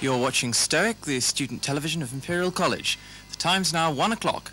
You're watching Stoic, the student television of Imperial College. The time's now 1 o'clock.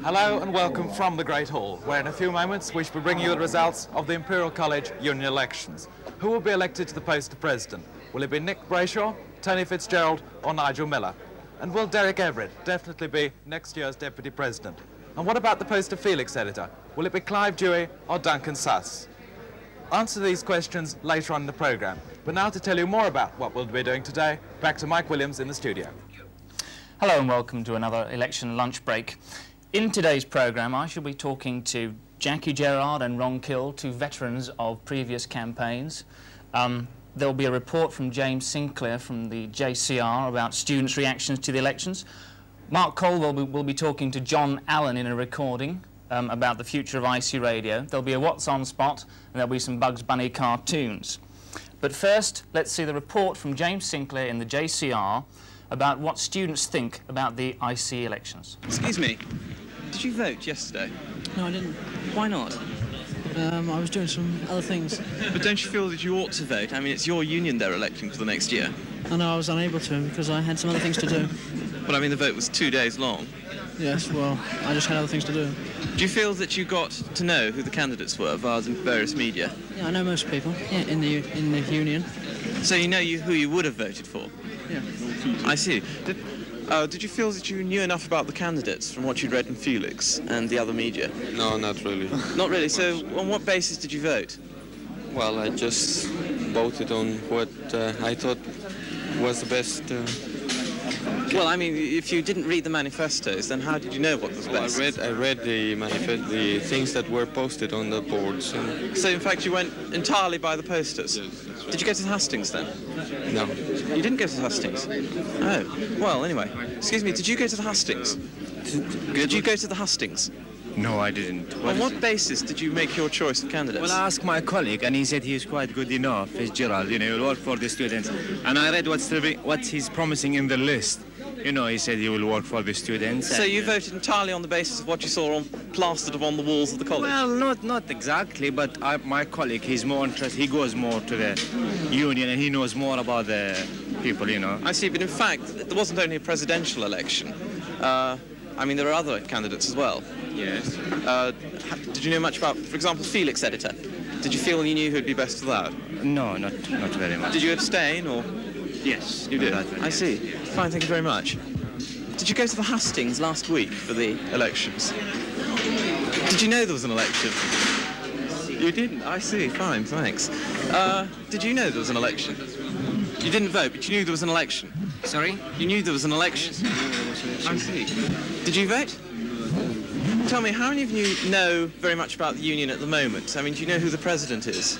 Hello and welcome from the Great Hall, where in a few moments we shall be bringing you the results of the Imperial College union elections. Who will be elected to the post of president? Will it be Nick Brayshaw, Tony Fitzgerald or Nigel Miller? And will Derek Everett definitely be next year's deputy president? And what about the post of Felix editor? Will it be Clive Dewey or Duncan Suss? Answer these questions later on in the programme. But now to tell you more about what we'll be doing today, back to Mike Williams in the studio. Hello and welcome to another election lunch break. In today's programme, I shall be talking to Jackie Gerard and Ron Kill, two veterans of previous campaigns. There'll be a report from James Sinclair from the JCR about students' reactions to the elections. Mark Caldwell will be talking to John Allen in a recording about the future of IC radio. There'll be a What's On spot, and there'll be some Bugs Bunny cartoons. But first, let's see the report from James Sinclair in the JCR about what students think about the IC elections. Excuse me, did you vote yesterday? No, I didn't. Why not? I was doing some other things. But don't you feel that you ought to vote? I mean, it's your union they're electing for the next year. I know I was unable to because I had some other things to do. But I mean, the vote was 2 days long. Yes, well, I just had other things to do. Do you feel that you got to know who the candidates were via the various media? Yeah, I know most people, yeah, in the union. So you know who you would have voted for? Yeah. I see. Did you feel that you knew enough about the candidates from what you'd read in Felix and the other media? No, not really. Not really? So on what basis did you vote? Well, I just voted on what I thought was the best. Well, I mean, if you didn't read the manifestos, then how did you know what was best? I read the manifest, the things that were posted on the boards. So in fact you went entirely by the posters? Yes, that's right. Did you go to Hastings then? No. You didn't go to Hastings? Oh, well, anyway. Excuse me, did you go to the Hastings? Did you go to the Hastings? No, I didn't. On what basis did you make your choice of candidates? Well, I asked my colleague, and he said he's quite good enough, Fitzgerald, he'll work for the students. And I read what he's promising in the list. He said he will work for the students. So you voted entirely on the basis of what you saw plastered upon the walls of the college? Well, not exactly, but my colleague, he's more interested, he goes more to the union, and he knows more about the people, I see, but in fact, there wasn't only a presidential election. I mean, there are other candidates as well. Yes. Did you know much about, for example, Felix editor? Did you feel you knew who'd be best for that? No, not very much. Did you abstain, or...? Yes. You did? I see. Fine, thank you very much. Did you go to the Hastings last week for the elections? Did you know there was an election? You didn't? I see. Fine, thanks. Did you know there was an election? You didn't vote, but you knew there was an election? Sorry? You knew there was an election? I see. Did you vote? Tell me, how many of you know very much about the union at the moment? I mean, do you know who the president is?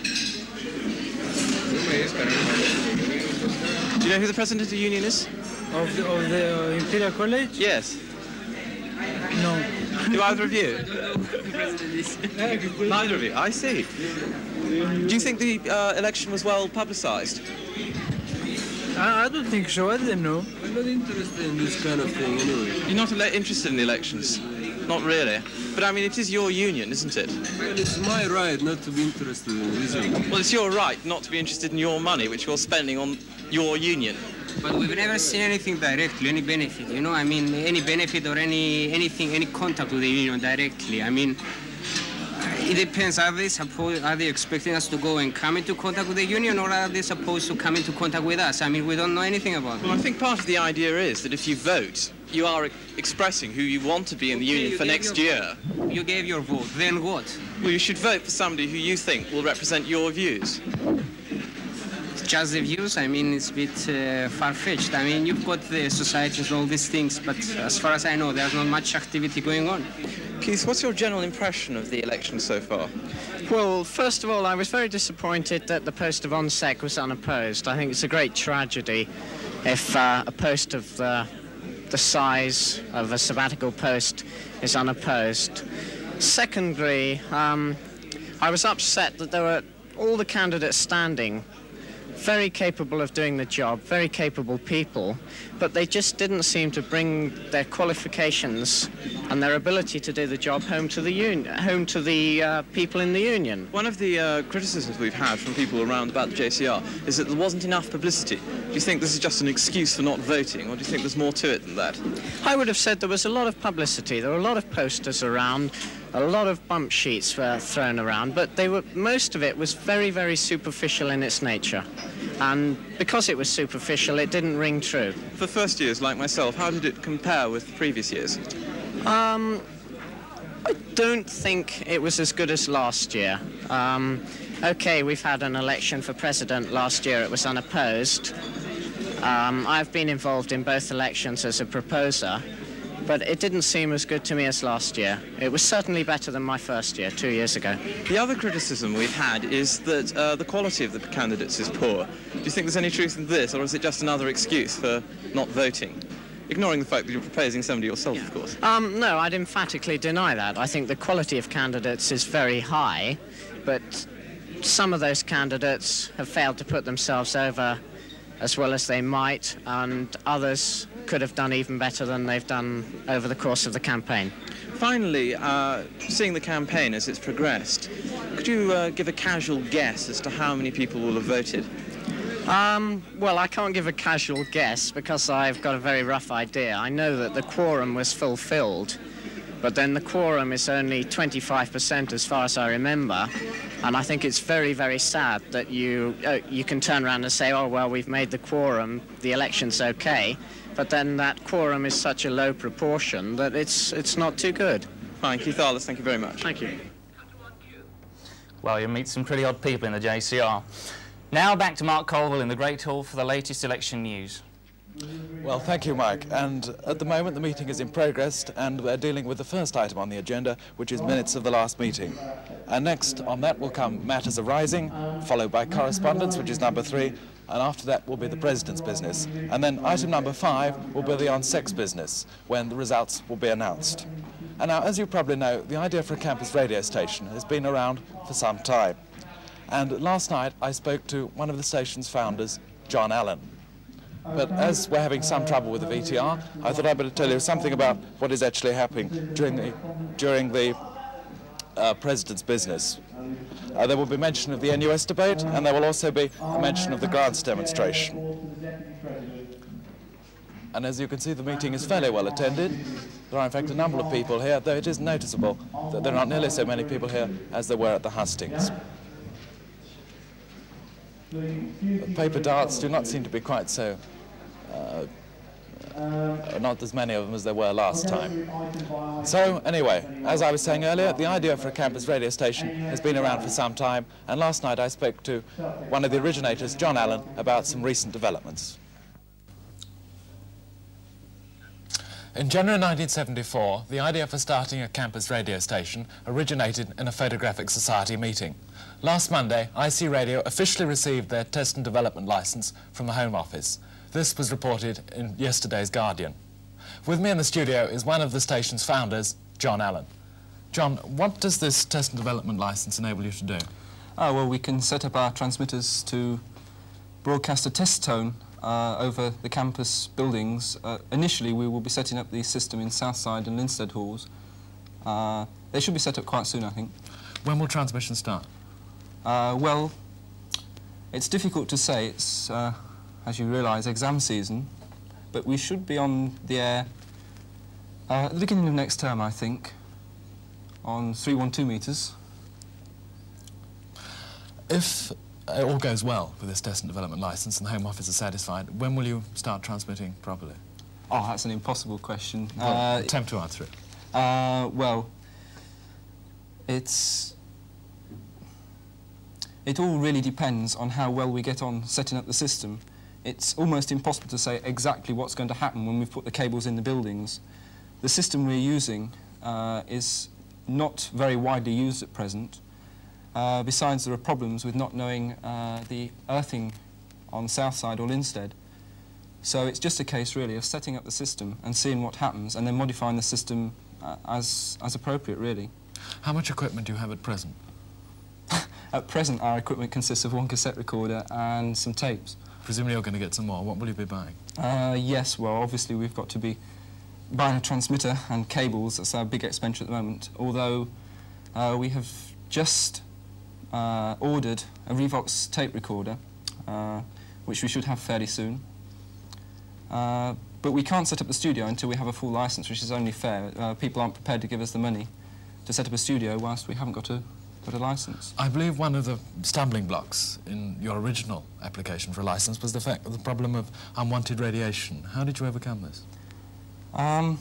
Do you know who the president of the union is? Of the Imperial College? Yes. No. Do either of you? Neither of you. I see. Do you think the election was well publicised? I don't think so. I didn't know. I'm not interested in this kind of thing anyway. You're not interested in the elections? Not really. But I mean, it is your union, isn't it? Well, it's my right not to be interested in this. Well, it's your right not to be interested in your money, which you're spending on your union. But we've never seen anything directly, any benefit, I mean, any benefit or anything, any contact with the union directly. I mean, it depends. Are they expecting us to go and come into contact with the union, or are they supposed to come into contact with us? I mean, we don't know anything about it. Well, I think part of the idea is that if you vote, you are expressing who you want to be in the union for next year. You gave your vote. Then what? Well, you should vote for somebody who you think will represent your views. just the views, I mean, it's a bit far-fetched. I mean, you've got the societies, all these things, but as far as I know, there's not much activity going on. Keith, what's your general impression of the election so far? Well, first of all, I was very disappointed that the post of ONSEC was unopposed. I think it's a great tragedy if a post of the size of a sabbatical post is unopposed. Secondly, I was upset that there were all the candidates standing, very capable of doing the job, very capable people, but they just didn't seem to bring their qualifications and their ability to do the job home to the people in the union. One of the criticisms we've had from people around about the JCR is that there wasn't enough publicity. Do you think this is just an excuse for not voting, or do you think there's more to it than that? I would have said there was a lot of publicity. There were a lot of posters around, a lot of bump sheets were thrown around, but most of it was very, very superficial in its nature. And because it was superficial, it didn't ring true. For first years like myself, how did it compare with previous years? I don't think it was as good as last year. OK, we've had an election for president last year. It was unopposed. I've been involved in both elections as a proposer, but it didn't seem as good to me as last year. It was certainly better than my first year, 2 years ago. The other criticism we've had is that the quality of the candidates is poor. Do you think there's any truth in this, or is it just another excuse for not voting? Ignoring the fact that you're proposing somebody yourself, of course. No, I'd emphatically deny that. I think the quality of candidates is very high, but some of those candidates have failed to put themselves over as well as they might, and others could have done even better than they've done over the course of the campaign. Finally, seeing the campaign as it's progressed, could you give a casual guess as to how many people will have voted? Well, I can't give a casual guess because I've got a very rough idea. I know that the quorum was fulfilled, but then the quorum is only 25% as far as I remember, and I think it's very, very sad that you can turn around and say, oh, well, we've made the quorum, the election's okay, but then that quorum is such a low proportion that it's not too good. Fine, Keith Arliss, thank you very much. Thank you. Well, you'll meet some pretty odd people in the JCR. Now back to Mark Caldwell in the Great Hall for the latest election news. Well, thank you, Mike. And at the moment, the meeting is in progress, and we're dealing with the first item on the agenda, which is minutes of the last meeting. And next on that will come matters arising, followed by correspondence, which is number 3, and after that will be the President's business. And then item number 5 will be the on-sex business, when the results will be announced. And now, as you probably know, the idea for a campus radio station has been around for some time. And last night, I spoke to one of the station's founders, John Allen. But as we're having some trouble with the VTR, I thought I'd better tell you something about what is actually happening during the President's business. There will be mention of the NUS debate, and there will also be a mention of the grants demonstration. And as you can see, the meeting is fairly well attended. There are, in fact, a number of people here, though it is noticeable that there are not nearly so many people here as there were at the hustings. The paper darts do not seem to be quite so, not as many of them as there were last time. So, anyway, as I was saying earlier, the idea for a campus radio station has been around for some time, and last night I spoke to one of the originators, John Allen, about some recent developments. In January 1974, the idea for starting a campus radio station originated in a Photographic Society meeting. Last Monday, IC Radio officially received their test and development licence from the Home Office. This was reported in yesterday's Guardian. With me in the studio is one of the station's founders, John Allen. John, what does this test and development licence enable you to do? Well, we can set up our transmitters to broadcast a test tone over the campus buildings. Initially, we will be setting up the system in Southside and Linstead halls. They should be set up quite soon, I think. When will transmission start? Well, it's difficult to say. It's, as you realise, exam season, but we should be on the air at the beginning of next term, I think, on 312 metres. If it all goes well with this test and development licence and the Home Office is satisfied, when will you start transmitting properly? Oh, that's an impossible question. Well, attempt to answer it. Well, it all really depends on how well we get on setting up the system. It's almost impossible to say exactly what's going to happen when we've put the cables in the buildings. The system we're using is not very widely used at present. Besides, there are problems with not knowing the earthing on Southside or Linstead. So it's just a case, really, of setting up the system and seeing what happens, and then modifying the system as appropriate, really. How much equipment do you have at present? At present, our equipment consists of one cassette recorder and some tapes. Presumably you're going to get some more. What will you be buying? Yes, well, obviously we've got to be buying a transmitter and cables. That's our big expenditure at the moment, although we have just ordered a Revox tape recorder, which we should have fairly soon. But we can't set up the studio until we have a full licence, which is only fair. People aren't prepared to give us the money to set up a studio whilst we haven't got a licence. I believe one of the stumbling blocks in your original application for a licence was the problem of unwanted radiation. How did you overcome this? I'm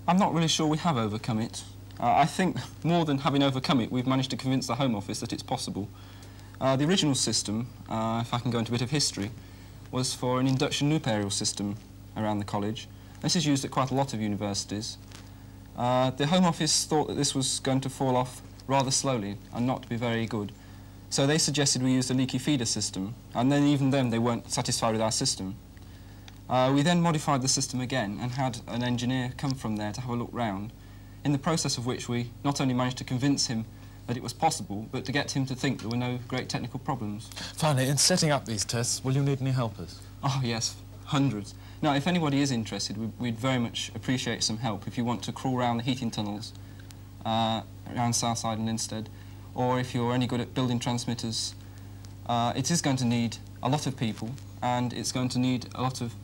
not really sure we have overcome it. I think more than having overcome it, we've managed to convince the Home Office that it's possible. The original system, if I can go into a bit of history, was for an induction loop aerial system around the college. This is used at quite a lot of universities. The Home Office thought that this was going to fall off rather slowly and not be very good. So they suggested we use a leaky feeder system, and then even then they weren't satisfied with our system. We then modified the system again and had an engineer come from there to have a look round, in the process of which we not only managed to convince him that it was possible, but to get him to think there were no great technical problems. Finally, in setting up these tests, will you need any helpers? Oh yes, hundreds. Now, if anybody is interested, we'd very much appreciate some help if you want to crawl around the heating tunnels around Southside and Linstead, or if you're any good at building transmitters. It is going to need a lot of people, and it's going to need a lot of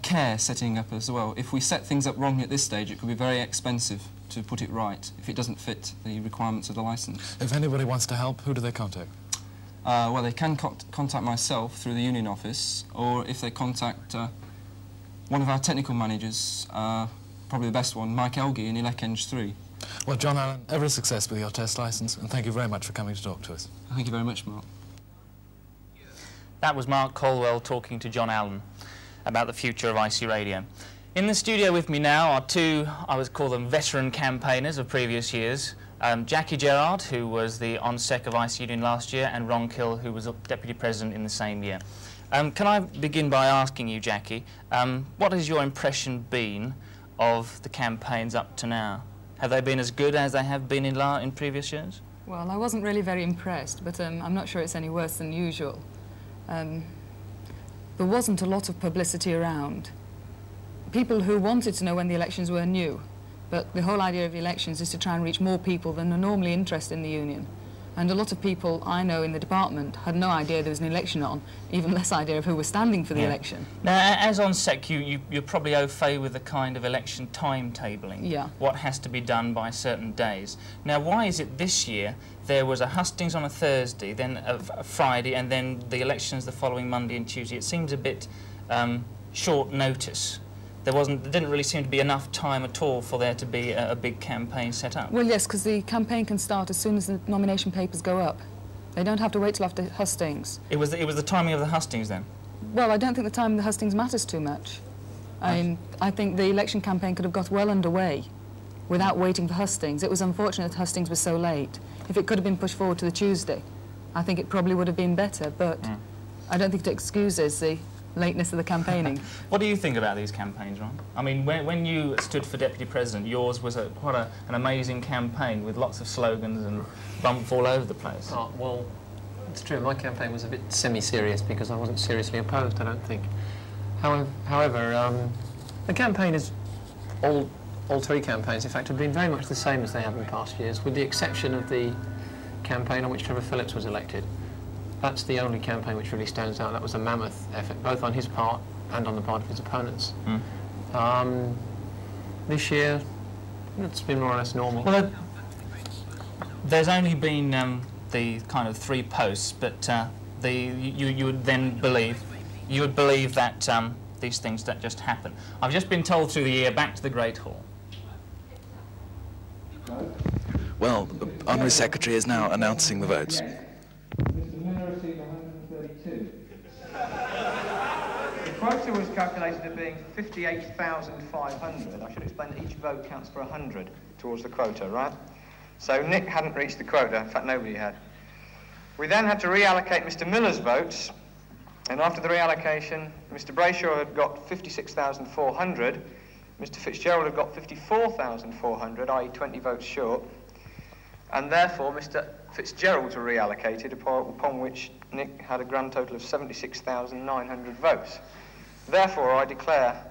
care setting up as well. If we set things up wrongly at this stage, it could be very expensive to put it right if it doesn't fit the requirements of the licence. If anybody wants to help, who do they contact? Well, they can contact myself through the union office, or if they contact one of our technical managers, probably the best one, Mike Elgie in Elec 3. Well, John Allen, every success with your test licence, and thank you very much for coming to talk to us. Thank you very much, Mark. That was Mark Caldwell talking to John Allen about the future of IC radio. In the studio with me now are two, I would call them veteran campaigners of previous years. Jackie Gerard, who was the on-sec of IC Union last year, and Ron Kill, who was Deputy President in the same year. Can I begin by asking you, Jackie, what has your impression been of the campaigns up to now? Have they been as good as they have been in previous years? Well, I wasn't really very impressed, but I'm not sure it's any worse than usual. There wasn't a lot of publicity around. People who wanted to know when the elections were knew, but the whole idea of the elections is to try and reach more people than are normally interested in the union. And a lot of people I know in the department had no idea there was an election on, even less idea of who was standing for the election. Now, as on sec, you're probably au fait with the kind of election timetabling. Yeah. What has to be done by certain days. Now, why is it this year there was a hustings on a Thursday, then a Friday, and then the elections the following Monday and Tuesday? It seems a bit short notice. There didn't really seem to be enough time at all for there to be a big campaign set up. Well, yes, because the campaign can start as soon as the nomination papers go up. They don't have to wait till after hustings. It was the timing of the hustings then? Well, I don't think the time of the hustings matters too much. I think the election campaign could have got well underway without waiting for hustings. It was unfortunate that hustings was so late. If it could have been pushed forward to the Tuesday, I think it probably would have been better, but I don't think it excuses the lateness of the campaigning. What do you think about these campaigns, Ron? I mean, when you stood for Deputy President, yours was quite an amazing campaign with lots of slogans and bump all over the place. Oh, well, it's true. My campaign was a bit semi-serious because I wasn't seriously opposed, I don't think. However, the campaign is all three campaigns, in fact, have been very much the same as they have in past years, with the exception of the campaign on which Trevor Phillips was elected. That's the only campaign which really stands out. That was a mammoth effort, both on his part and on the part of his opponents. This year, it's been more or less normal. Well, there's only been the kind of 3 posts, but you would then believe that these things don't just happen. I've just been told through the year, back to the Great Hall. Well, the Undersecretary is now announcing the votes. quota was calculated at being 58,500. I should explain that each vote counts for 100 towards the quota, right? So Nick hadn't reached the quota. In fact, nobody had. We then had to reallocate Mr. Miller's votes, and after the reallocation, Mr. Brayshaw had got 56,400, Mr. Fitzgerald had got 54,400, i.e. 20 votes short, and therefore Mr. Fitzgerald's were reallocated, upon which Nick had a grand total of 76,900 votes. Therefore, I declare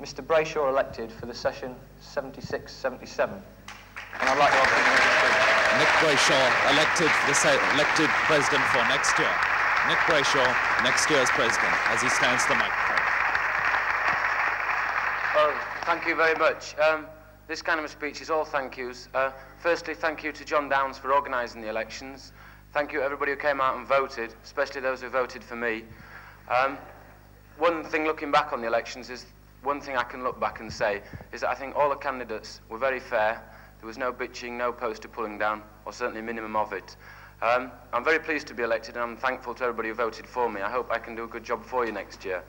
Mr. Brayshaw elected for the session 76-77. And I'd like to ask Nick Brayshaw elected president for next year. Nick Brayshaw, next year's president, as he stands to the microphone. Well, thank you very much. This kind of a speech is all thank yous. Firstly, thank you to John Downs for organising the elections. Thank you to everybody who came out and voted, especially those who voted for me. One thing looking back on the elections is, one thing I can look back and say, is that I think all the candidates were very fair. There was no bitching, no poster pulling down, or certainly a minimum of it. I'm very pleased to be elected, and I'm thankful to everybody who voted for me. I hope I can do a good job for you next year.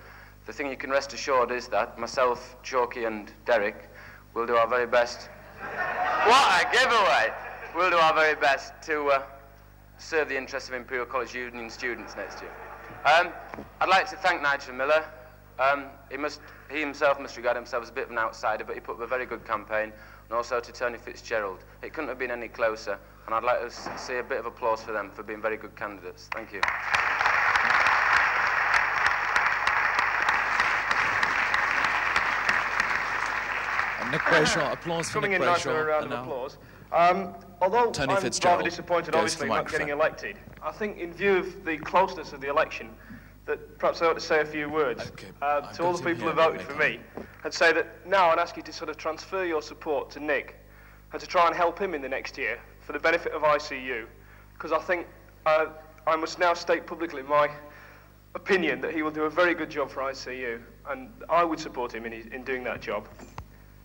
The thing you can rest assured is that myself, Chalky and Derek will do our very best. What a giveaway! We'll do our very best to serve the interests of Imperial College Union students next year. I'd like to thank Nigel Miller. He himself must regard himself as a bit of an outsider, but he put up a very good campaign, and also to Tony Fitzgerald. It couldn't have been any closer, and I'd like to see a bit of applause for them for being very good candidates. Thank you. And Nick Brayshaw, applause for Nick Brayshaw. Coming in nice for a round of applause. Although I'm rather disappointed, obviously, not getting elected, I think in view of the closeness of the election, that perhaps I ought to say a few words to all the people who voted for me, and say that now I'd ask you to sort of transfer your support to Nick and to try and help him in the next year for the benefit of ICU, because I think I must now state publicly my opinion that he will do a very good job for ICU, and I would support him in doing that job.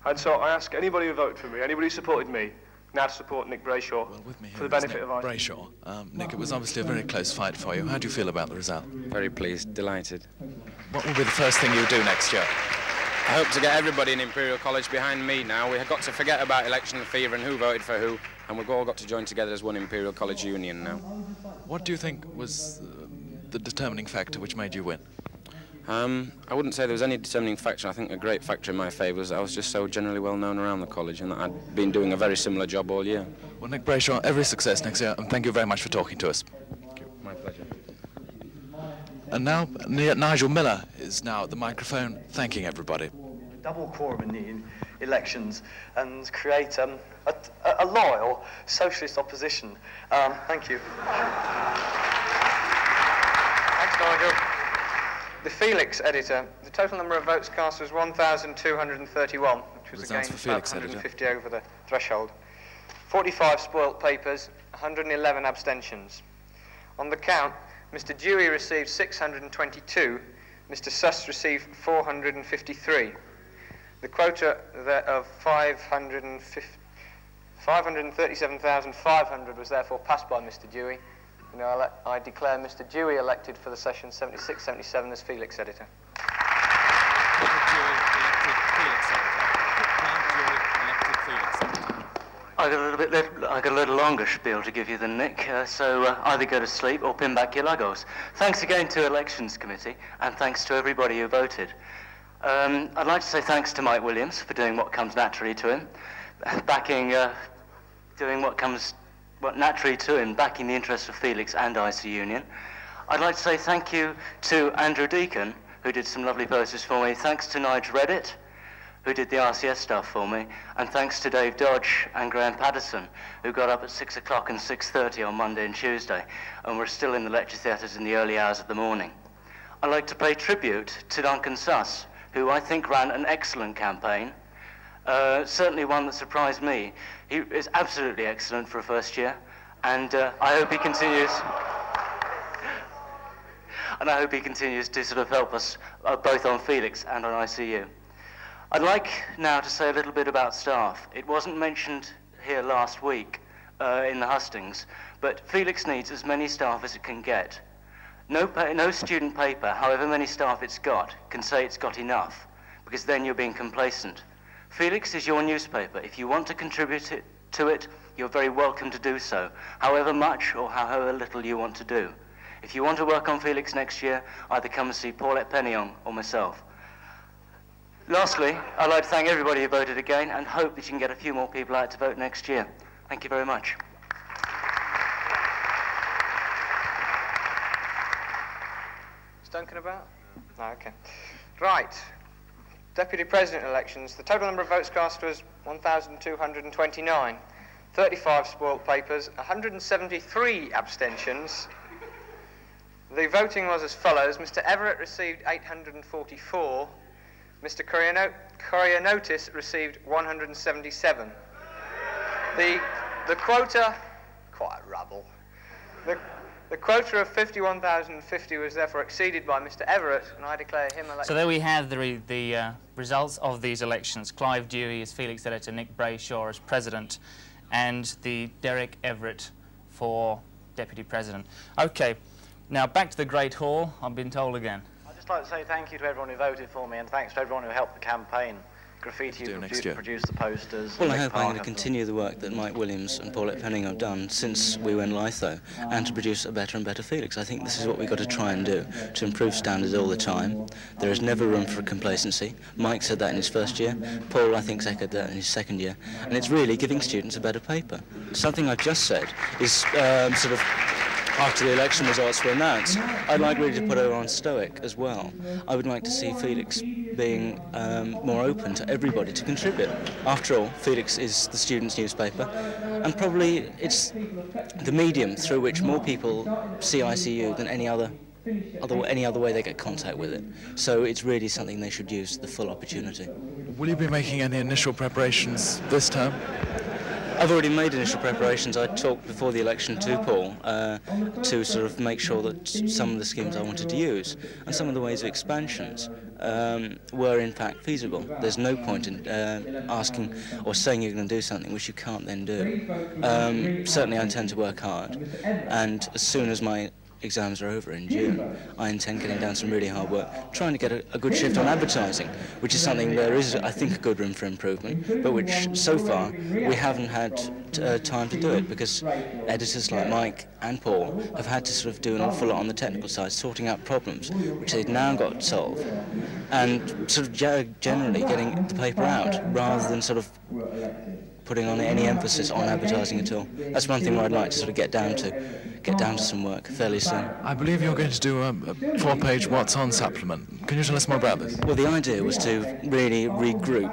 And so I ask anybody who voted for me, anybody who supported me, now to support Nick Brayshaw for the benefit of ICU. Brayshaw. Nick, it was obviously a very close fight for you. How do you feel about the result? Very pleased, delighted. What will be the first thing you do next year? I hope to get everybody in Imperial College behind me now. We've got to forget about election fever and who voted for who, and we've all got to join together as one Imperial College Union now. What do you think was the determining factor which made you win? I wouldn't say there was any determining factor. I think a great factor in my favour was that I was just so generally well known around the college, and that I'd been doing a very similar job all year. Well, Nick Brayshaw, every success next year, and thank you very much for talking to us. Thank you. My pleasure. And now, Nigel Miller is now at the microphone, thanking everybody. Double quorum in the elections and create a loyal socialist opposition. Thank you. Thanks, Nigel. The Felix editor, the total number of votes cast was 1,231, which was again about 150 over the threshold. 45 spoilt papers, 111 abstentions. On the count, Mr. Dewey received 622, Mr. Suss received 453. The quota of 537,500 was therefore passed by Mr. Dewey. I declare Mr. Dewey elected for the session 76-77 as Felix editor. I got a little longer spiel to give you than Nick, so either go to sleep or pin back your Legos. Thanks again to Elections Committee, and thanks to everybody who voted. I'd like to say thanks to Mike Williams for doing what comes naturally to him, doing what naturally to him, backing the interests of Felix and IC Union. I'd like to say thank you to Andrew Deacon, who did some lovely posters for me. Thanks to Nigel Reddit, who did the RCS stuff for me. And thanks to Dave Dodge and Graham Patterson, who got up at 6 o'clock and 6:30 on Monday and Tuesday, and were still in the lecture theatres in the early hours of the morning. I'd like to pay tribute to Duncan Suss, who I think ran an excellent campaign. Certainly one that surprised me. He is absolutely excellent for a first year, and I hope he continues. And I hope he continues to sort of help us both on Felix and on ICU. I'd like now to say a little bit about staff. It wasn't mentioned here last week in the hustings, but Felix needs as many staff as it can get. No student paper, however many staff it's got, can say it's got enough, because then you're being complacent. Felix is your newspaper. If you want to contribute to it, you're very welcome to do so, however much or however little you want to do. If you want to work on Felix next year, either come and see Paulette Pennion or myself. Lastly, I'd like to thank everybody who voted again and hope that you can get a few more people out to vote next year. Thank you very much. Is Duncan about? No, okay. Right. Deputy President elections. The total number of votes cast was 1,229. 35 spoilt papers, 173 abstentions. The voting was as follows. Mr. Everett received 844. Mr. Corionotis received 177. The quota, quite a rubble. The quota of 51,050 was therefore exceeded by Mr. Everett, and I declare him elected. So there we have the results of these elections. Clive Dewey as Felix Editor, Nick Brayshaw as President, and the Derek Everett for Deputy President. OK, now back to the Great Hall. I've been told again. I'd just like to say thank you to everyone who voted for me, and thanks to everyone who helped the campaign. Graffiti who produced the posters. Well, I hope I'm going to continue the work that Mike Williams and Paulette Penning have done since we were in Litho, and to produce a better and better Felix. I think this is what we've got to try and do, to improve standards all the time. There is never room for complacency. Mike said that in his first year. Paul, I think, echoed that in his second year. And it's really giving students a better paper. Something I've just said is sort of after the election results were announced, I'd like really to put her on stoic as well. I would like to see Felix being more open to everybody to contribute. After all, Felix is the students' newspaper, and probably it's the medium through which more people see ICU than any other way they get contact with it. So it's really something they should use the full opportunity. Will you be making any initial preparations this term? I've already made initial preparations. I talked before the election to Paul to sort of make sure that some of the schemes I wanted to use and some of the ways of expansions were in fact feasible. There's no point in asking or saying you're going to do something which you can't then do. Certainly I intend to work hard, and as soon as my exams are over in June, I intend getting down some really hard work, trying to get a good shift on advertising, which is something there is, I think, a good room for improvement, but which so far we haven't had time to do it, because editors like Mike and Paul have had to sort of do an awful lot on the technical side, sorting out problems which they've now got to solve, and sort of generally getting the paper out rather than sort of putting on any emphasis on advertising at all. That's one thing where I'd like to sort of get down to some work fairly soon. I believe you're going to do a 4-page What's On supplement. Can you tell us more about this? Well, the idea was to really regroup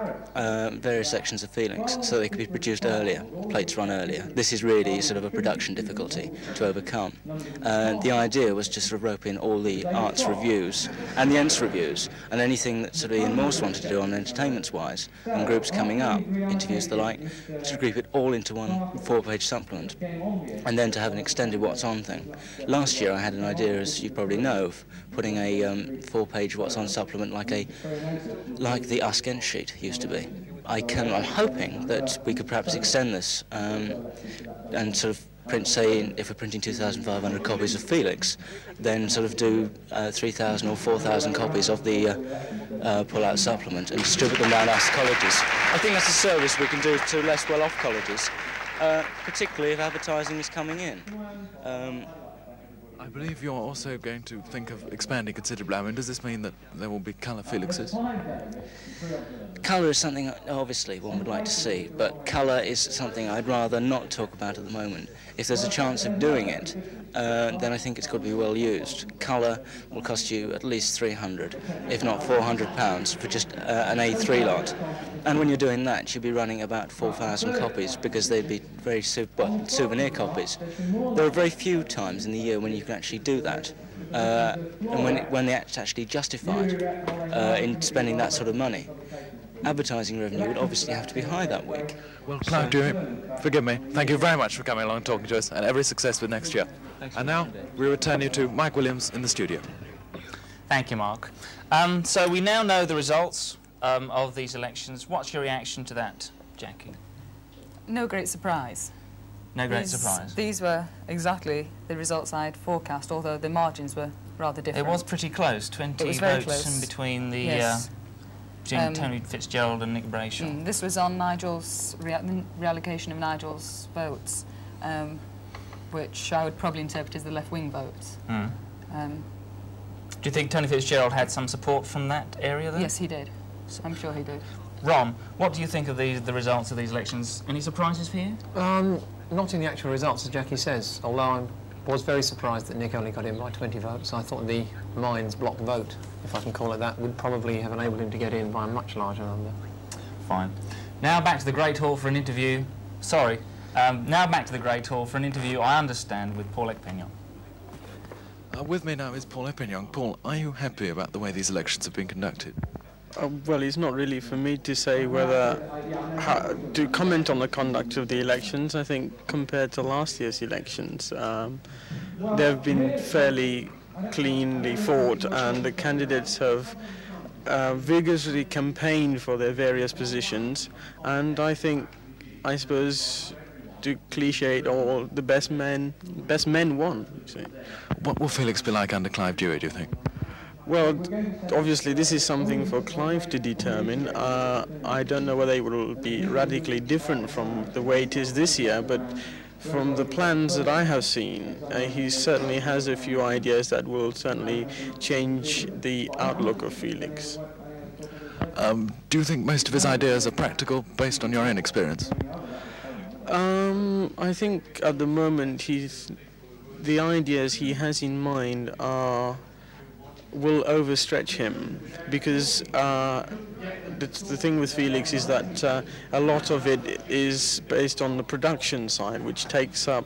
various sections of Felix so they could be produced earlier, plates run earlier. This is really sort of a production difficulty to overcome. The idea was to sort of rope in all the arts reviews and the ENTS reviews and anything that sort of Ian Morse wanted to do on entertainments-wise and groups coming up, interviews the like, to group it all into one 4-page supplement and then to have an extended What's On thing. Last year I had an idea, as you probably know, of putting a 4-page What's On supplement like the Ask ENTS sheet used to be. I'm hoping that we could perhaps extend this and sort of print, say, if we're printing 2,500 copies of Felix, then sort of do 3,000 or 4,000 copies of the pull-out supplement and distribute them around us colleges. I think that's a service we can do to less well-off colleges, particularly if advertising is coming in. I believe you're also going to think of expanding considerably. I mean, does this mean that there will be colour Felixes? Colour is something, obviously, one would like to see, but colour is something I'd rather not talk about at the moment. If there's a chance of doing it, then I think it's got to be well used. Colour will cost you at least £300, if not £400 for just an A3 lot. And when you're doing that, you'll be running about 4,000 copies, because they'd be very souvenir copies. There are very few times in the year when you can actually do that, and when it's actually justified in spending that sort of money. Advertising revenue would obviously have to be high that week. Well, Clive Dewey, forgive me. Thank you very much for coming along and talking to us, and every success with next year. And now we return you to Mike Williams in the studio. Thank you, Mark. So we now know the results of these elections. What's your reaction to that, Jackie? No great surprise. No great surprise. These were exactly the results I'd forecast, although the margins were rather different. It was pretty close, 20 votes in between the Tony Fitzgerald and Nick Brayshaw. This was on Nigel's reallocation of Nigel's votes, which I would probably interpret as the left-wing votes. Do you think Tony Fitzgerald had some support from that area then? Yes, he did. I'm sure he did. Ron, what do you think of the results of these elections? Any surprises for you? Not in the actual results, as Jackie says, although I was very surprised that Nick only got in by 20 votes. I thought the Mines block vote, if I can call it that, would probably have enabled him to get in by a much larger number. Fine. Now back to the Great Hall for an interview. Now back to the Great Hall for an interview, I understand, with Paul Epignon. With me now is Paul Epignon. Paul, are you happy about the way these elections have been conducted? Well, it's not really for me to say to comment on the conduct of the elections. I think compared to last year's elections, they've been fairly cleanly fought, and the candidates have vigorously campaigned for their various positions. And I suppose, to cliche it all, the best men won. You see. What will Felix be like under Clive Dewey, do you think? Well, obviously this is something for Clive to determine. I don't know whether it will be radically different from the way it is this year, but from the plans that I have seen, he certainly has a few ideas that will certainly change the outlook of Felix. Do you think most of his ideas are practical, based on your own experience? I think at the moment the ideas he has in mind will overstretch him, because the thing with Felix is that a lot of it is based on the production side, which takes up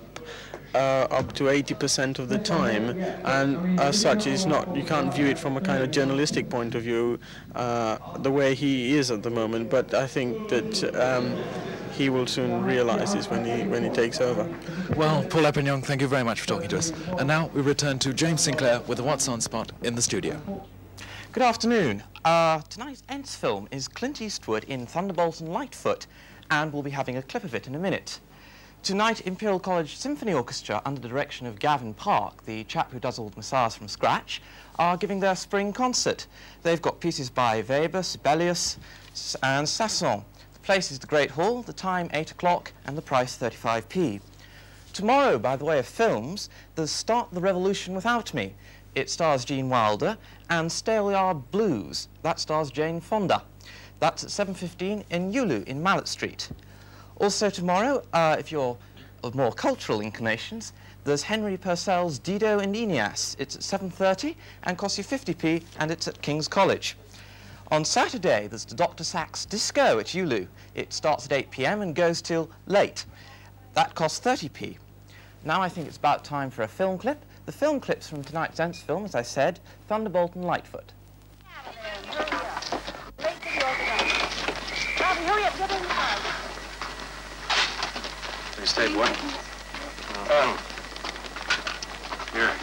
to 80% of the time, and as such you can't view it from a kind of journalistic point of view the way he is at the moment. But I think that he will soon realise this when he takes over. Well, Paul Epignon, thank you very much for talking to us. And now we return to James Sinclair with the What's On spot in the studio. Good afternoon. Tonight's Ents film is Clint Eastwood in Thunderbolt and Lightfoot, and we'll be having a clip of it in a minute. Tonight, Imperial College Symphony Orchestra, under the direction of Gavin Park, the chap who does all the massage from scratch, are giving their spring concert. They've got pieces by Weber, Sibelius and Sasson. The place is the Great Hall, the time 8 o'clock, and the price 35p. Tomorrow, by the way of films, there's Start the Revolution Without Me. It stars Gene Wilder, and Stale Yard Blues. That stars Jane Fonda. That's at 7:15 in Yulu in Mallet Street. Also tomorrow, if you're of more cultural inclinations, there's Henry Purcell's Dido and Aeneas. It's at 7:30 and costs you 50p, and it's at King's College. On Saturday, there's the Dr. Sachs Disco at Yulu. It starts at 8 p.m. and goes till late. That costs 30p. Now I think it's about time for a film clip. The film clip's from tonight's Ents film, as I said, Thunderbolt and Lightfoot. You stayed what? Here. Oh. Yeah.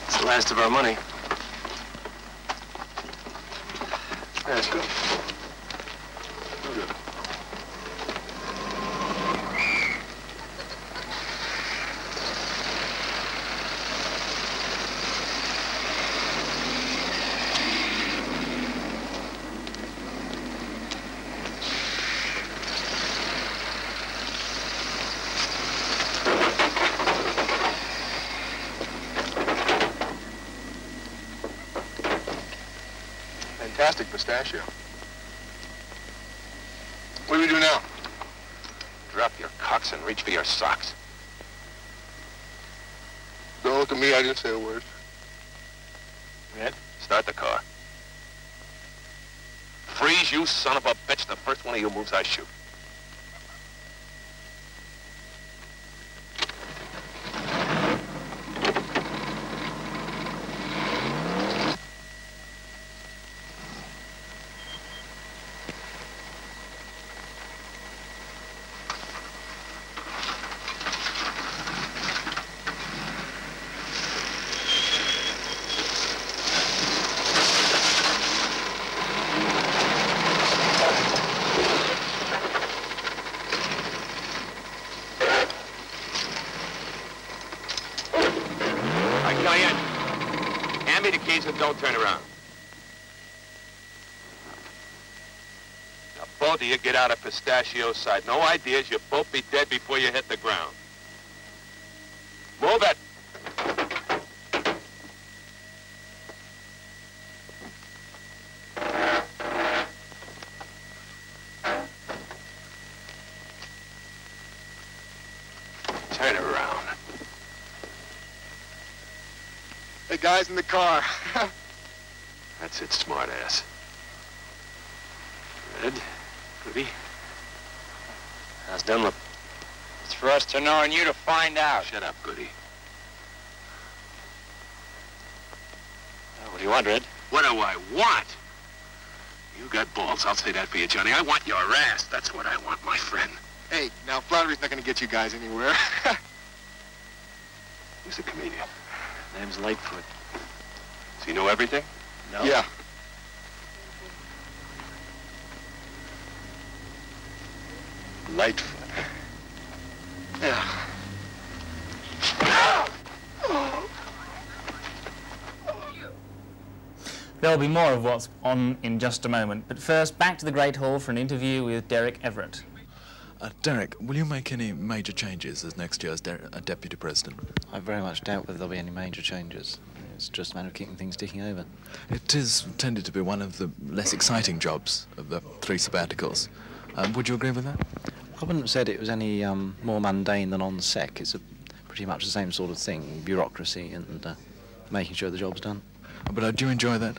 It's the last of our money. Yeah, let's go. Fantastic pistachio. What do we do now? Drop your cocks and reach for your socks. Don't look at me, I didn't say a word. Ed, start the car. Freeze, you son of a bitch. The first one of you moves, I shoot. don't turn around. Now, both of you get out of Pistachio's sight. No ideas, you'll both be dead before you hit the ground. Move it! Turn around. Hey, guys in the car. That's it, smartass. Red, Goody. How's Dunlop? It's for us to know and you to find out. Shut up, Goody. What do you want, Red? What do I want? You got balls, I'll say that for you, Johnny. I want your ass. That's what I want, my friend. Hey, now flattery's not going to get you guys anywhere. Who's the comedian? Name's Lightfoot. Does he know everything? No. Yeah. Lightfoot. Yeah. There'll be more of what's on in just a moment, but first, back to the Great Hall for an interview with Derek Everett. Derek, will you make any major changes as next year's Deputy President? I very much doubt whether there'll be any major changes. It's just a matter of keeping things ticking over. It is tended to be one of the less exciting jobs of the 3 sabbaticals. Would you agree with that? I wouldn't have said it was any more mundane than on sec. It's pretty much the same sort of thing, bureaucracy and making sure the job's done. But do you enjoy that?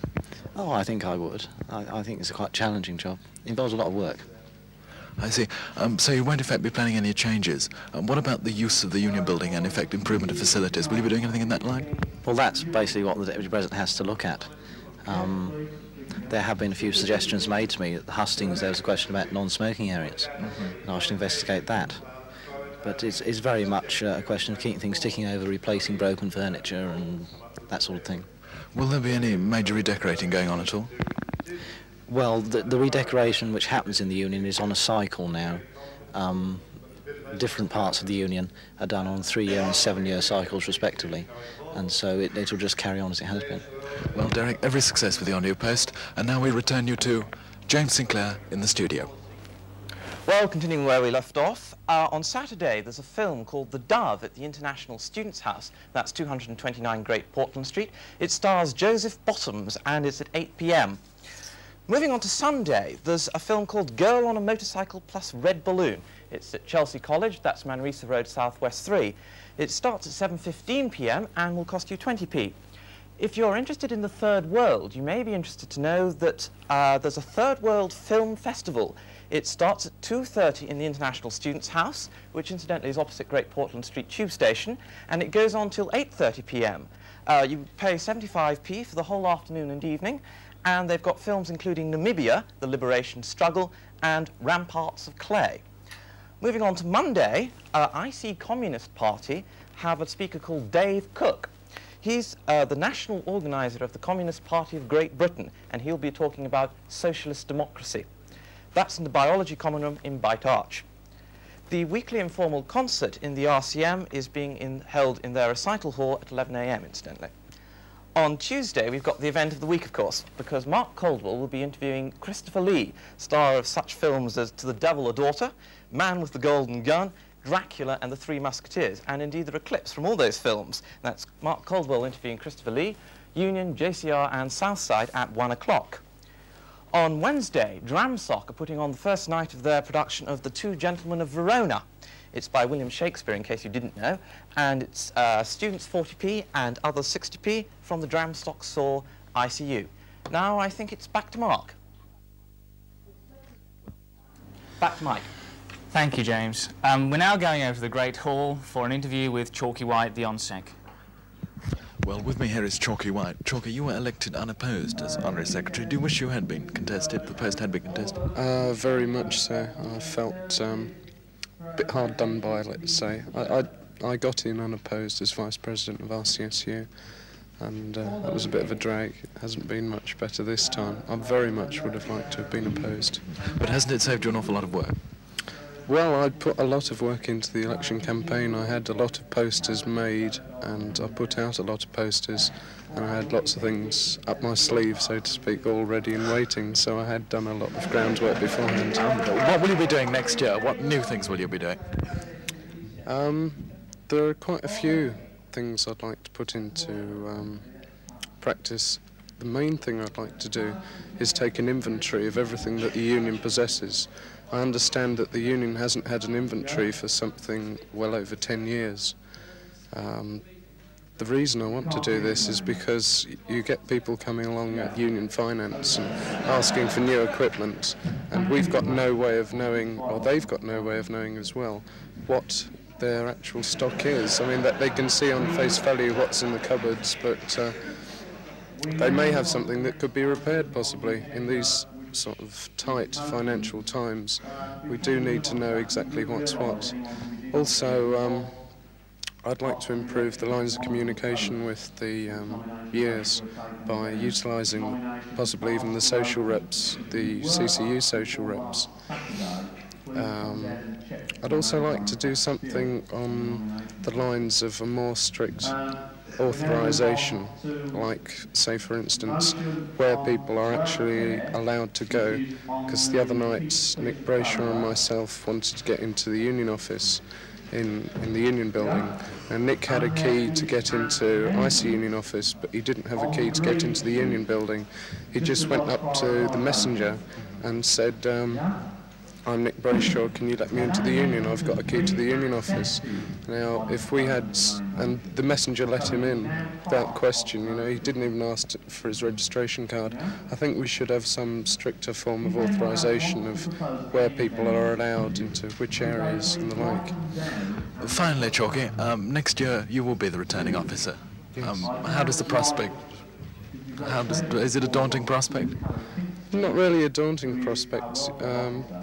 Oh, I think I would. I think it's a quite challenging job. It involves a lot of work. I see. So you won't, in fact, be planning any changes. What about the use of the Union building and, in fact, improvement of facilities? Will you be doing anything in that line? Well, that's basically what the Deputy President has to look at. There have been a few suggestions made to me. At the hustings, there was a question about non-smoking areas, and I should investigate that. But it's very much a question of keeping things ticking over, replacing broken furniture and that sort of thing. Will there be any major redecorating going on at all? Well, the redecoration which happens in the Union is on a cycle now. Different parts of the Union are done on 3-year and 7-year cycles respectively, and so it'll just carry on as it has been. Well, Derek, every success with your new post, and now we return you to James Sinclair in the studio. Well, continuing where we left off, on Saturday there's a film called The Dove at the International Students' House. That's 229 Great Portland Street. It stars Joseph Bottoms and it's at 8 p.m. Moving on to Sunday, there's a film called Girl on a Motorcycle plus Red Balloon. It's at Chelsea College, that's Manresa Road, Southwest 3. It starts at 7:15 p.m. and will cost you 20p. If you're interested in the Third World, you may be interested to know that there's a Third World Film Festival. It starts at 2:30 in the International Students' House, which incidentally is opposite Great Portland Street Tube Station, and it goes on till 8:30 p.m. You pay 75p for the whole afternoon and evening, and they've got films including Namibia, The Liberation Struggle, and Ramparts of Clay. Moving on to Monday, IC Communist Party have a speaker called Dave Cook. He's the national organizer of the Communist Party of Great Britain, and he'll be talking about socialist democracy. That's in the Biology Common Room in Bite Arch. The weekly informal concert in the RCM is being held in their recital hall at 11 a.m, incidentally. On Tuesday, we've got the event of the week, of course, because Mark Caldwell will be interviewing Christopher Lee, star of such films as To the Devil a Daughter, Man with the Golden Gun, Dracula and the Three Musketeers, and indeed there are clips from all those films. That's Mark Caldwell interviewing Christopher Lee, Union, JCR and Southside at 1 o'clock. On Wednesday, Dramsock are putting on the first night of their production of The Two Gentlemen of Verona. It's by William Shakespeare, in case you didn't know, and it's students 40p and others 60p from the Dramstock Saw ICU. Now I think it's back to Mark. Back to Mike. Thank you, James. We're now going over to the Great Hall for an interview with Chalky White, the ONSEC. Well, with me here is Chalky White. Chalky, you were elected unopposed as Undersecretary. Do you wish you had been contested, the post had been contested? Very much so. I felt a bit hard done by, let's say. I got in unopposed as Vice President of RCSU, and that was a bit of a drag. It hasn't been much better this time. I very much would have liked to have been opposed. But hasn't it saved you an awful lot of work? Well, I put a lot of work into the election campaign. I had a lot of posters made, and I put out a lot of posters, and I had lots of things up my sleeve, so to speak, all ready and waiting, so I had done a lot of groundwork beforehand. What will you be doing next year? What new things will you be doing? There are quite a few things I'd like to put into practice. The main thing I'd like to do is take an inventory of everything that the union possesses. I understand that the union hasn't had an inventory for something well over 10 years. The reason I want to do this is because you get people coming along at union finance and asking for new equipment, and we've got no way of knowing, or they've got no way of knowing as well, what their actual stock is. I mean, that they can see on face value what's in the cupboards, but they may have something that could be repaired possibly. In these sort of tight financial times, we do need to know exactly what's what. Also, I'd like to improve the lines of communication with the years by utilising possibly even the social reps, the CCU social reps. I'd also like to do something on the lines of a more strict authorisation, like, say for instance, where people are actually allowed to go, because the other night Nick Brayshaw and myself wanted to get into the union office in the union building, and Nick had a key to get into ICE union office, but he didn't have a key to get into the union building. He just went up to the messenger and said, I'm Nick Brayshaw, can you let me into the union? I've got a key to the union office. Now, if we had, and the messenger let him in without question, you know, he didn't even ask for his registration card. I think we should have some stricter form of authorisation of where people are allowed into which areas and the like. Finally, Chalky, next year you will be the returning officer. How does the prospect, is it a daunting prospect? Not really a daunting prospect.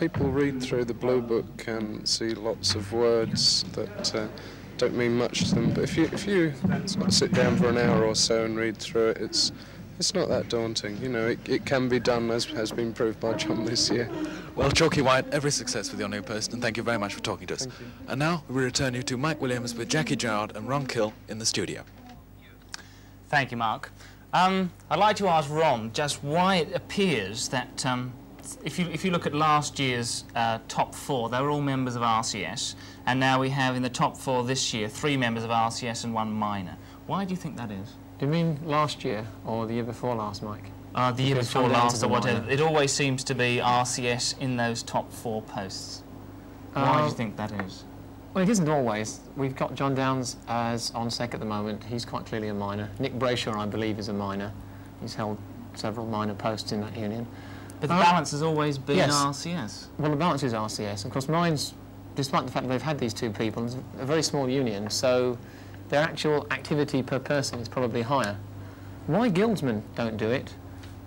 People read through the Blue Book and see lots of words that don't mean much to them, but if you sort of sit down for an hour or so and read through it, it's not that daunting. You know, it can be done, as has been proved by John this year. Well, Chalky White, every success with your new post, and thank you very much for talking to us. And now we return you to Mike Williams with Jackie Gerard and Ron Kill in the studio. Thank you, Mark. I'd like to ask Ron just why it appears that if you look at last year's top four, they were all members of RCS, and now we have in the top four this year 3 members of RCS and 1 minor. Why do you think that is? Do you mean last year or the year before last, Mike? The year before last or whatever. It always seems to be RCS in those top 4 posts. Why do you think that is? Well, it isn't always. We've got John Downs as on-sec at the moment. He's quite clearly a minor. Nick Brayshaw, I believe, is a minor. He's held several minor posts in that union. But the balance has always been RCS. Well, the balance is RCS. Of course, mine's, despite the fact that they've had these 2 people, it's a very small union, so their actual activity per person is probably higher. Why guildsmen don't do it,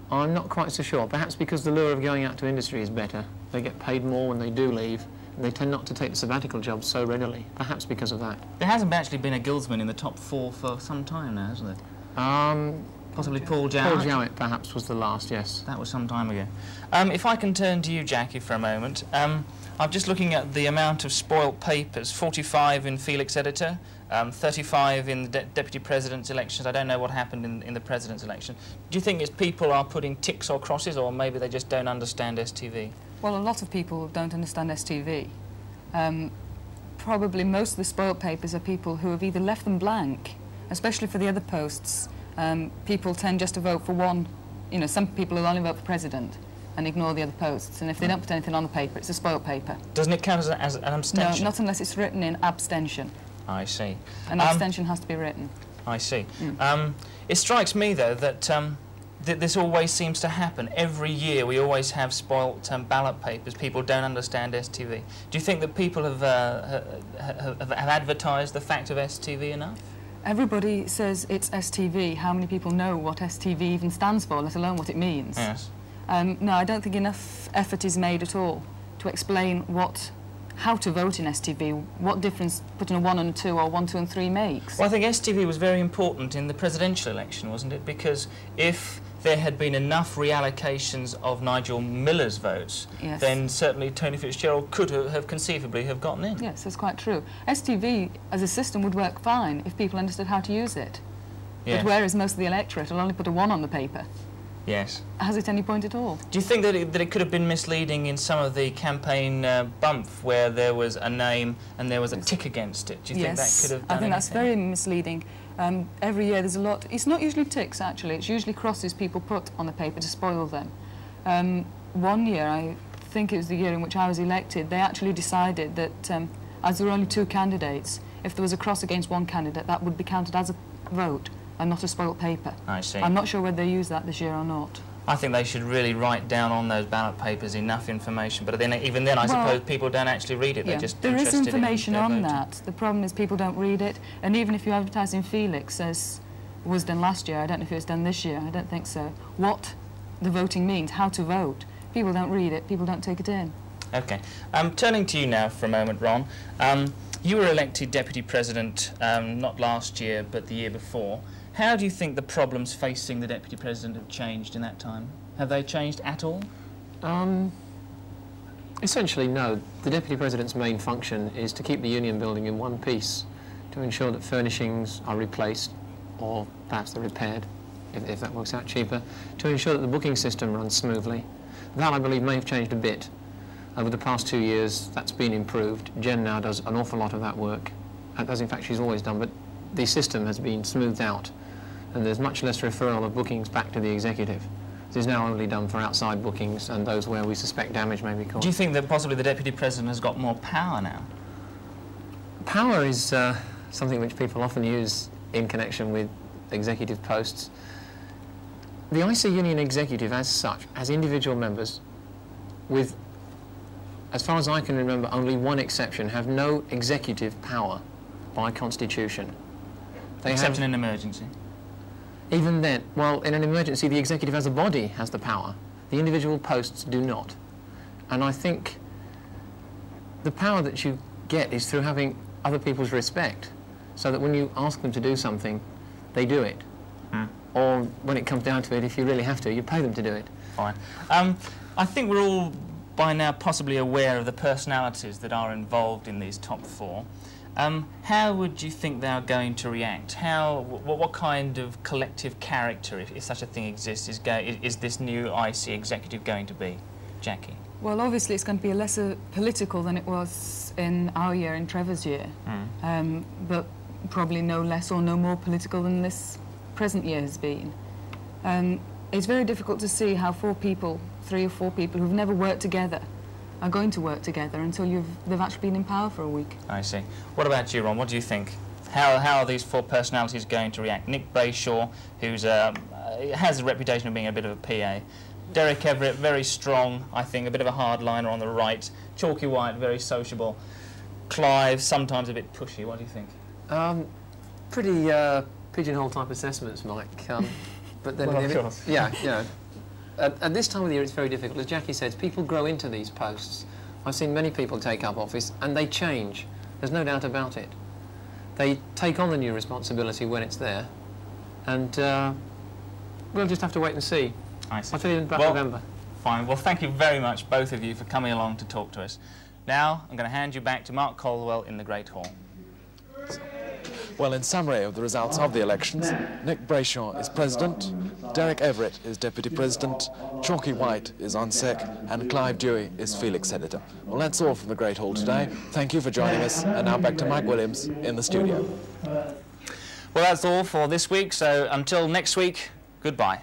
I'm not quite so sure. Perhaps because the lure of going out to industry is better. They get paid more when they do leave. They tend not to take the sabbatical jobs so readily, perhaps because of that. There hasn't actually been a guildsman in the top 4 for some time now, hasn't there? Possibly Paul Jowett? Paul Jowett, perhaps, was the last, yes. That was some time ago. If I can turn to you, Jackie, for a moment. I'm just looking at the amount of spoilt papers, 45 in Felix Editor, 35 in the Deputy President's elections. I don't know what happened in the President's election. Do you think it's people are putting ticks or crosses, or maybe they just don't understand STV? Well, a lot of people don't understand STV. Probably most of the spoilt papers are people who have either left them blank, especially for the other posts. People tend just to vote for one. You know, some people will only vote for president and ignore the other posts, and if they don't put anything on the paper, it's a spoilt paper. Doesn't it count as an abstention? No, not unless it's written in abstention. I see. An abstention has to be written. I see. It strikes me, though, that this always seems to happen. Every year we always have spoilt ballot papers. People don't understand STV. Do you think that people have advertised the fact of STV enough? Everybody says it's STV. How many people know what STV even stands for, let alone what it means? Yes. No, I don't think enough effort is made at all to explain how to vote in STV, what difference putting a 1 and 2 or 1, 2 and 3 makes. Well, I think STV was very important in the presidential election, wasn't it? Because if there had been enough reallocations of Nigel Miller's votes, yes, then certainly Tony Fitzgerald could have conceivably have gotten in. Yes, that's quite true. STV as a system would work fine if people understood how to use it. Yes. But whereas most of the electorate will only put a 1 on the paper, yes, has it any point at all? Do you think that it could have been misleading in some of the campaign bump where there was a name and there was a tick against it? Do you think that could have done I think that's anything? very misleading. Every year there's a lot. It's not usually ticks, actually. It's usually crosses people put on the paper to spoil them. One year, I think it was the year in which I was elected, they actually decided that as there were only 2 candidates, if there was a cross against one candidate, that would be counted as a vote and not a spoilt paper. I see. I'm not sure whether they use that this year or not. I think they should really write down on those ballot papers enough information, but then even then I suppose people don't actually read it, they're just there is interested information in on voting. that. The problem is people don't read it, and even if you advertise in Felix, as was done last year, I don't know if it was done this year, I don't think so, what the voting means, how to vote, people don't read it, people don't take it in. Okay. Turning to you now for a moment, Ron. You were elected Deputy President not last year, but the year before. How do you think the problems facing the Deputy President have changed in that time? Have they changed at all? Essentially, no. The Deputy President's main function is to keep the Union building in one piece, to ensure that furnishings are replaced, or perhaps they're repaired, if that works out cheaper, to ensure that the booking system runs smoothly. That, I believe, may have changed a bit. Over the past 2 years, that's been improved. Jen now does an awful lot of that work, as in fact she's always done, but the system has been smoothed out, and there's much less referral of bookings back to the executive. This is now only done for outside bookings and those where we suspect damage may be caused. Do you think that possibly the Deputy President has got more power now? Power is something which people often use in connection with executive posts. The IC Union executive as such, as individual members, with, as far as I can remember, only one exception, have no executive power by constitution. Except in an emergency? Even then, well, in an emergency, the executive as a body has the power. The individual posts do not. And I think the power that you get is through having other people's respect, so that when you ask them to do something, they do it. Or when it comes down to it, if you really have to, you pay them to do it. Fine. I think we're all by now possibly aware of the personalities that are involved in these top 4. How would you think they are going to react? What kind of collective character, if such a thing exists, is this new IC executive going to be? Jackie? Well, obviously it's going to be lesser political than it was in our year, in Trevor's year, but probably no less or no more political than this present year has been. It's very difficult to see how 3 or 4 people who've never worked together are going to work together until they've actually been in power for a week. I see. What about you, Ron? What do you think? How are these 4 personalities going to react? Nick Brayshaw, who's has a reputation of being a bit of a PA. Derek Everett, very strong, I think, a bit of a hardliner on the right. Chalky White, very sociable. Clive, sometimes a bit pushy. What do you think? Pretty pigeonhole type assessments, Mike. But then, well, of course. Yeah. At this time of the year, it's very difficult. As Jackie says, people grow into these posts. I've seen many people take up office, and they change. There's no doubt about it. They take on the new responsibility when it's there, and we'll just have to wait and see. I see. I'll tell you about November. Fine. Well, thank you very much, both of you, for coming along to talk to us. Now, I'm going to hand you back to Mark Caldwell in the Great Hall. Well, in summary of the results of the elections, Nick Brayshaw is President, Derek Everett is Deputy President, Chalky White is UNSEC, and Clive Dewey is Felix Editor. Well, that's all from the Great Hall today. Thank you for joining us, and now back to Mike Williams in the studio. Well, that's all for this week, so until next week, goodbye.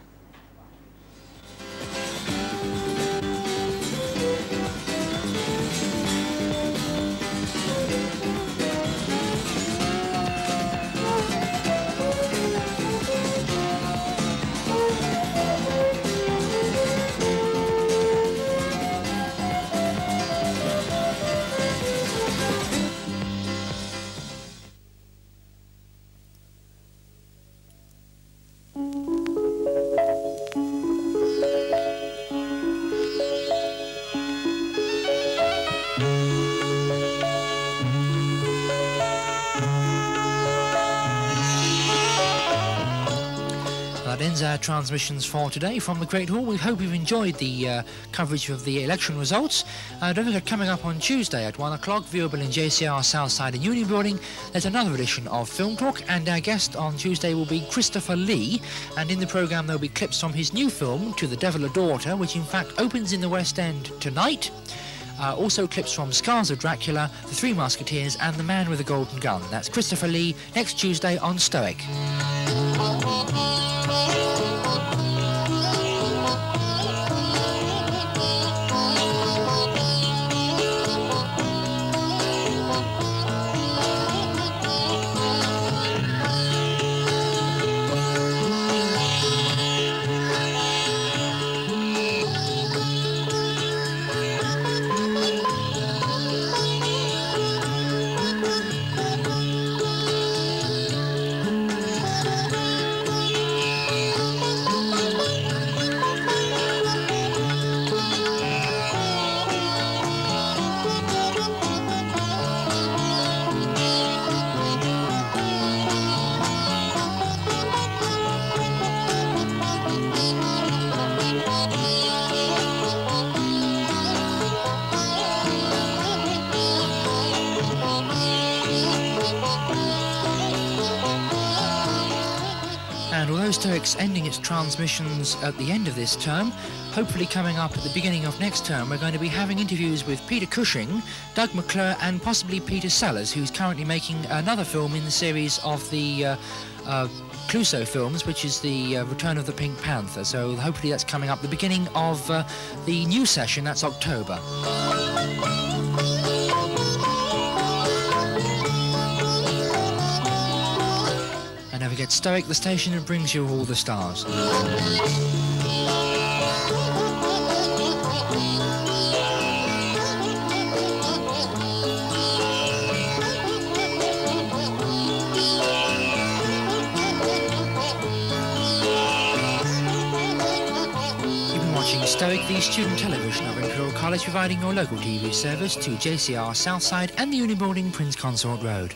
our transmissions for today from the Great Hall. We hope you've enjoyed the coverage of the election results. Don't forget, coming up on Tuesday at 1 o'clock, viewable in JCR Southside and Union Building, there's another edition of Film Talk, and our guest on Tuesday will be Christopher Lee, and in the programme there'll be clips from his new film, To the Devil a Daughter, which in fact opens in the West End tonight. Also clips from Scars of Dracula, The Three Musketeers and The Man with the Golden Gun. That's Christopher Lee next Tuesday on Stoic. Stoic's ending its transmissions at the end of this term. Hopefully coming up at the beginning of next term, we're going to be having interviews with Peter Cushing, Doug McClure and possibly Peter Sellers, who's currently making another film in the series of the Clouseau films, which is the Return of the Pink Panther. So hopefully that's coming up at the beginning of the new session, that's October. Never get Stoic, the station that brings you all the stars. You've been watching Stoic, the student television of Imperial College, providing your local TV service to JCR Southside and the Union Building, Prince Consort Road.